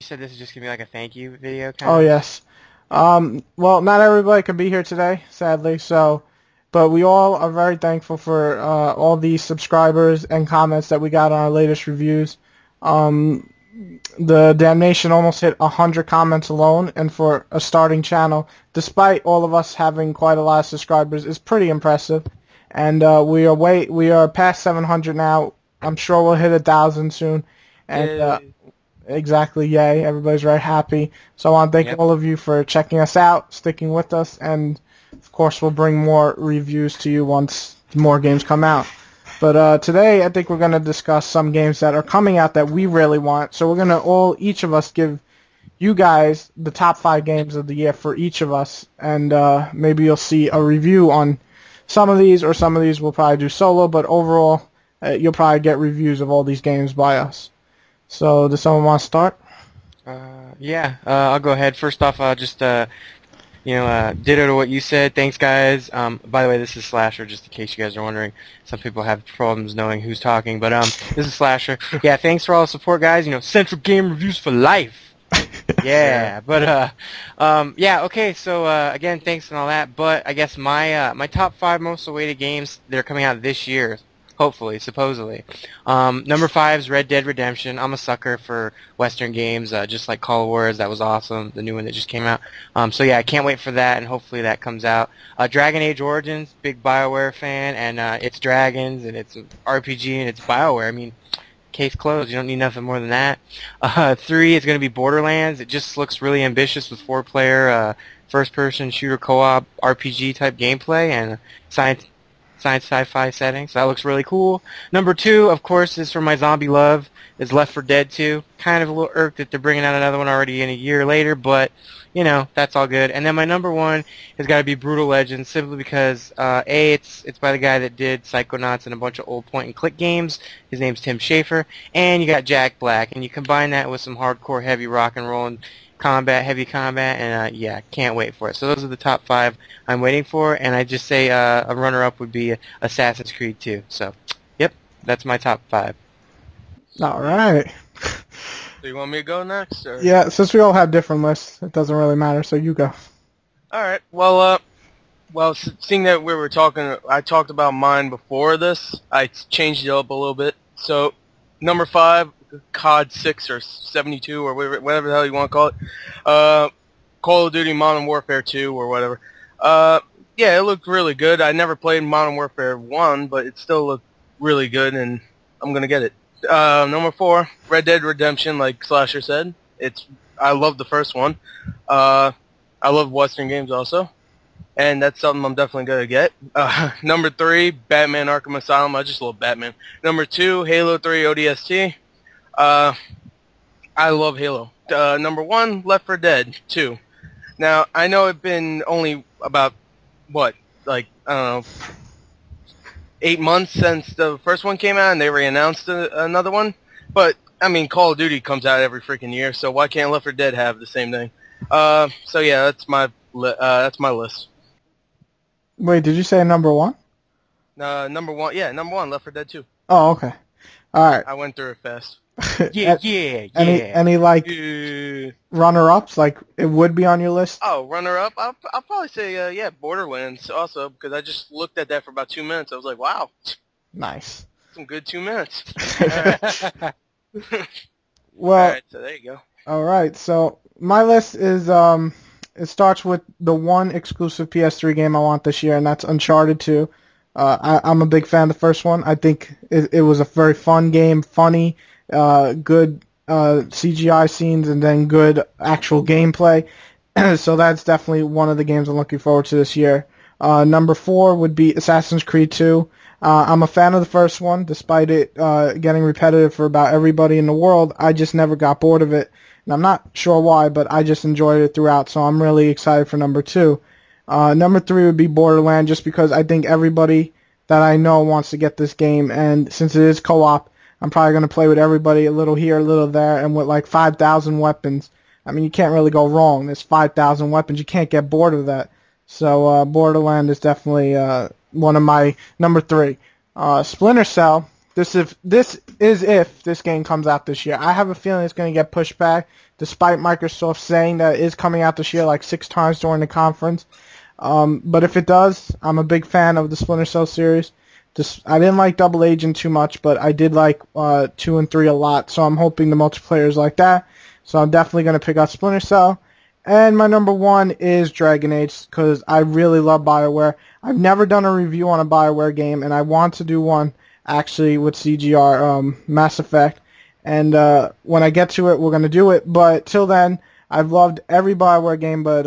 You said this is just gonna be like a thank you video, kind Oh of. yes. Well, not everybody could be here today, sadly. But we all are very thankful for all the subscribers and comments that we got on our latest reviews. Um, the Damnation almost hit 100 comments alone, and for a starting channel, despite all of us having quite a lot of subscribers, is pretty impressive. And we are past 700 now. I'm sure we'll hit 1,000 soon, and Yay. exactly, yay. Everybody's very happy. So I want to thank Yep. all of you for checking us out, sticking with us, and of course we'll bring more reviews to you once more games come out. But today I think we're going to discuss some games that are coming out that we really want. So we're going to each of us give you guys the top 5 games of the year for each of us, and maybe you'll see a review on some of these, or some of these we'll probably do solo, but overall you'll probably get reviews of all these games by us. So does someone want to start? Yeah. I'll go ahead. First off, just ditto to what you said. Thanks, guys. By the way, this is Slasher, just in case you guys are wondering. Some people have problems knowing who's talking, but this is Slasher. Yeah. Thanks for all the support, guys. Central Game Reviews for life. Yeah. Yeah, but yeah, okay. So again, thanks and all that. But I guess my top 5 most awaited games that are coming out this year, hopefully, supposedly. Number 5 is Red Dead Redemption. I'm a sucker for Western games, just like Call of Juarez. That was awesome, the new one that just came out. So yeah, I can't wait for that, and hopefully that comes out. Dragon Age Origins, big BioWare fan, and it's dragons and it's an RPG and it's BioWare. I mean, case closed. You don't need nothing more than that. 3 is going to be Borderlands. It just looks really ambitious with 4-player first-person shooter co-op RPG type gameplay and science sci-fi setting. So that looks really cool. Number 2, of course, is for my zombie love, is Left 4 Dead 2. Kind of a little irked that they're bringing out another one already in a year later, but that's all good. And then my number 1 has got to be Brutal Legends, simply because A, it's by the guy that did Psychonauts and a bunch of old point-and-click games. His name's Tim Schafer, and you got Jack Black, and you combine that with some hardcore heavy rock and roll and heavy combat, and yeah, can't wait for it. So those are the top 5 I'm waiting for, and I just say a runner-up would be Assassin's Creed 2. So, yep, that's my top 5. All right. Do you want me to go next, or? Yeah, since we all have different lists, it doesn't really matter. So you go. All right. Well, seeing that we were talking, I talked about mine before this. I changed it up a little bit. So, number 5, COD 6 or 72 or whatever the hell you want to call it. Call of Duty Modern Warfare 2 or whatever. Yeah, it looked really good. I never played Modern Warfare 1, but it still looked really good, and I'm gonna get it. Number 4, Red Dead Redemption, like Slasher said. I love the first one. I love Western games also, and that's something I'm definitely gonna get. Number 3, Batman Arkham Asylum. I just love Batman. Number 2, Halo 3 ODST. I love Halo. Number 1, Left 4 Dead 2. Now, I know it's been only about, like, I don't know, 8 months since the first one came out, and they re-announced another one. But I mean, Call of Duty comes out every freaking year, so why can't Left 4 Dead have the same thing? So yeah, that's my list. Wait, did you say number 1? Number 1, yeah, number 1, Left 4 Dead 2. Oh, okay. All right. I went through it fast. Yeah, yeah, Any like Uh, runner-ups? Like it would be on your list? oh, runner up. I'll probably say yeah, Borderlands also, because I just looked at that for about 2 minutes. I was like, wow, Nice. some good 2 minutes. All right. All Well, right, so there you go. all right. So my list is it starts with the one exclusive PS3 game I want this year, and that's Uncharted 2. I'm a big fan of the first one. I think it was a very fun game, funny, good CGI scenes, and then good actual gameplay. So that's definitely one of the games I'm looking forward to this year. Number 4 would be Assassin's Creed 2. I'm a fan of the first one, despite it getting repetitive for about everybody in the world. I just never got bored of it, and I'm not sure why, but I just enjoyed it throughout. So I'm really excited for number 2. Number 3 would be Borderlands, just because I think everybody that I know wants to get this game, and since it is co-op, I'm probably going to play with everybody a little here, a little there, and with like 5,000 weapons. I mean, you can't really go wrong. There's 5,000 weapons. You can't get bored of that. So Borderlands is definitely one of my number 3. Splinter Cell, This is if this game comes out this year. I have a feeling it's going to get pushed back, despite Microsoft saying that it is coming out this year like 6 times during the conference. But if it does, I'm a big fan of the Splinter Cell series. I didn't like Double Agent too much, but I did like 2 and 3 a lot. So I'm hoping the multiplayer is like that. So I'm definitely going to pick out Splinter Cell. And my number 1 is Dragon Age, because I really love BioWare. I've never done a review on a BioWare game, and I want to do one actually with CGR, Mass Effect. And when I get to it, we're going to do it. But till then, I've loved every BioWare game, but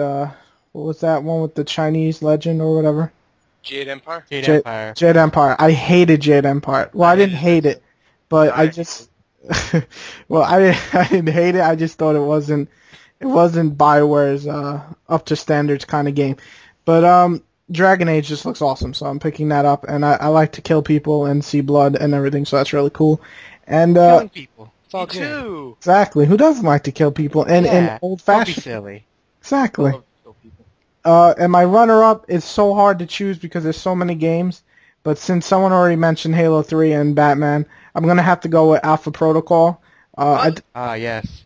what was that one with the Chinese legend or whatever? Jade Empire? Jade Empire. I hated Jade Empire. Well, I didn't hate it, but I just... well, I didn't hate it. I just thought it wasn't BioWare's up to standards kind of game. But Dragon Age just looks awesome, so I'm picking that up. And I like to kill people and see blood and everything, so that's really cool. And Killing people. It's all Me good. too. exactly, who doesn't like to kill people? And old Don't be fashioned. silly. Exactly. Love to kill people. And my runner-up is so hard to choose because there's so many games. But since someone already mentioned Halo 3 and Batman, I'm going to have to go with Alpha Protocol. Yes.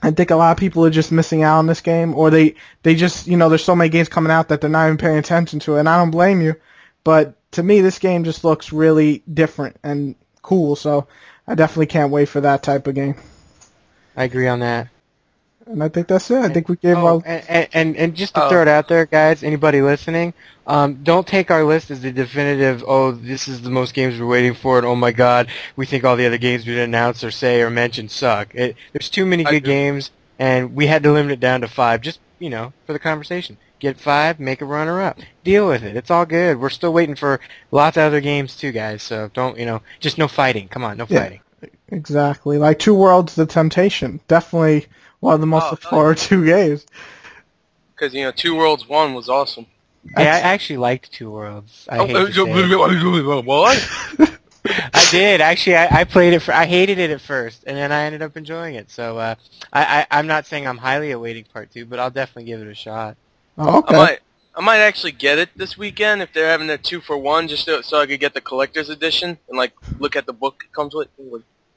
I think a lot of people are just missing out on this game, or they just, there's so many games coming out that they're not even paying attention to it, and I don't blame you. But to me, this game just looks really different and cool, so I definitely can't wait for that type of game. I agree on that. And I think that's it. I think we gave our... And just to throw it out there, guys, anybody listening, don't take our list as the definitive, oh, this is the most games we're waiting for, and oh my god, we think all the other games we didn't announce or say or mention suck. There's too many good games, and we had to limit it down to 5, just, for the conversation. Get 5, make a runner-up. Deal with it. It's all good. We're still waiting for lots of other games too, guys, so don't, just no fighting. Come on, no fighting. Exactly. Like Two Worlds, The Temptation. Definitely one of the most looked forward to games. Because, Two Worlds 1 was awesome. Yeah, I actually liked Two Worlds. I hate to say it. What? I did. Actually, I played it. I hated it at first, and then I ended up enjoying it. So I'm not saying I'm highly awaiting Part 2, but I'll definitely give it a shot. Oh, okay. I might actually get it this weekend if they're having a 2-for-1, just so I could get the collector's edition and look at the book it comes with.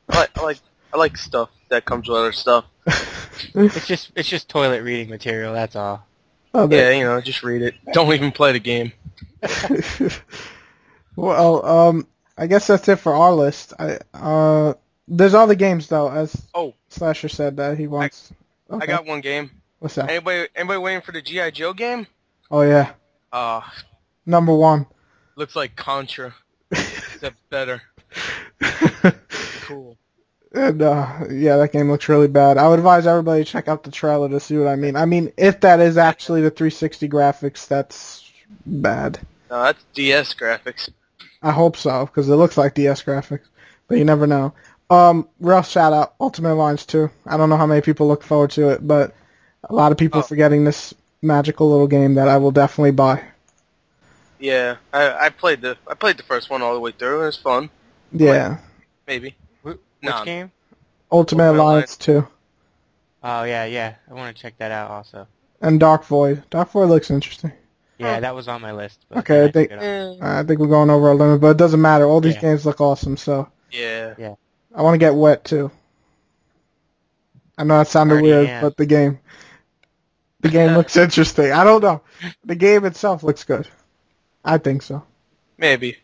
I like stuff that comes with other stuff. It's just toilet reading material. That's all. Oh, Yeah, just read it. Don't even play the game. Well, I guess that's it for our list. There's other games though, as Slasher said that he wants. I got one game. What's that? Anybody waiting for the G.I. Joe game? Oh yeah. Number 1. Looks like Contra. Except better. Cool. And yeah, that game looks really bad. I would advise everybody to check out the trailer to see what I mean. I mean, if that is actually the 360 graphics, that's bad. No, that's DS graphics. I hope so, because it looks like DS graphics, but you never know. Real shout out, Ultimate Alliance 2. I don't know how many people look forward to it, but a lot of people are forgetting this magical little game that I will definitely buy. Yeah, I played the first one all the way through. It was fun. Yeah. Maybe. Which game? Ultimate Alliance 2. Oh yeah. I want to check that out also. And Dark Void. Dark Void looks interesting. Yeah, that was on my list. But Okay, I think we're going over our limit, but it doesn't matter. All these games look awesome, so. Yeah. I want to get Wet too. I know that sounded weird, but the game looks interesting. I don't know. The game itself looks good. I think so. Maybe.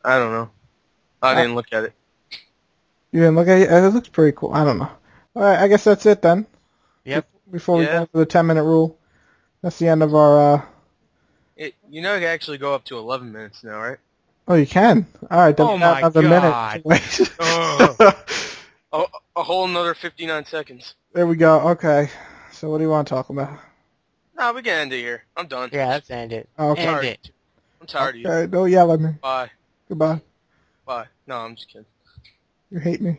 I don't know. I didn't look at it. You didn't look at it? It looks pretty cool. I don't know. All right, I guess that's it then. Yep. Before we go for the 10-minute rule, that's the end of our. You can actually go up to 11 minutes now, right? Oh, you can. All right, then oh we got another God. minute. A whole another 59 seconds. There we go. Okay. So what do you want to talk about? Nah, we can end it here. I'm done. Yeah, let's end it. Okay. End it. I'm tired of you. Okay, don't yell at me. Bye. Goodbye. Bye. No, I'm just kidding. You hate me.